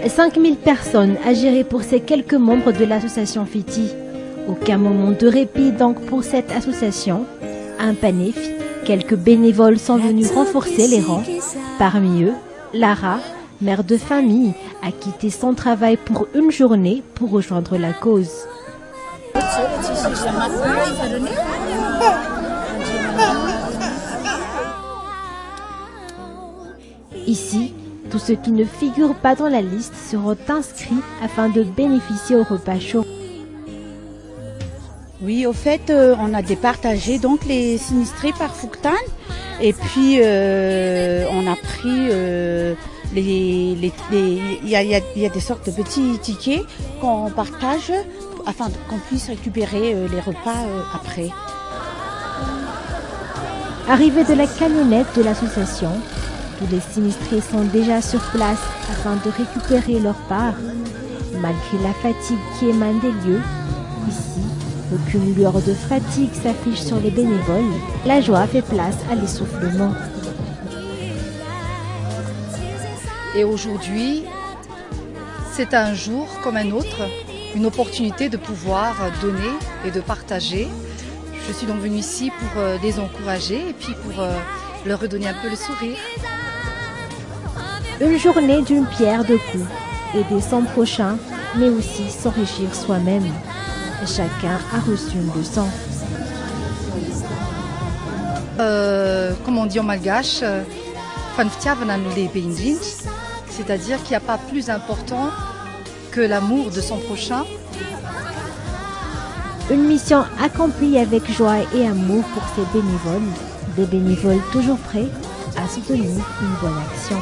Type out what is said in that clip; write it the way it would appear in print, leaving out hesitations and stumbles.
5000 personnes à gérer pour ces quelques membres de l'association Fiti. Aucun moment de répit donc pour cette association. Un PANEF, quelques bénévoles sont venus renforcer les rangs. Parmi eux, Lara, mère de famille, a quitté son travail pour une journée pour rejoindre la cause. Ici, tous ceux qui ne figurent pas dans la liste seront inscrits afin de bénéficier au repas chaud. Oui, au fait, on a départagé donc les sinistrés par Fouctan et puis on a pris il y a des sortes de petits tickets qu'on partage afin qu'on puisse récupérer les repas après. Arrivés de la camionnette de l'association, tous les sinistrés sont déjà sur place afin de récupérer leur part. Malgré la fatigue qui émane des lieux, ici, aucune lueur de fatigue s'affiche sur les bénévoles. La joie fait place à l'essoufflement. Et aujourd'hui, c'est un jour comme un autre, une opportunité de pouvoir donner et de partager. Je suis donc venue ici pour les encourager et puis pour leur redonner un peu le sourire. Une journée d'une pierre deux coups, aider son prochain, mais aussi s'enrichir soi-même. Chacun a reçu une leçon. Comme on dit en malgache, c'est-à-dire qu'il n'y a pas plus important que l'amour de son prochain. Une mission accomplie avec joie et amour pour ces bénévoles. Des bénévoles toujours prêts à soutenir une bonne action.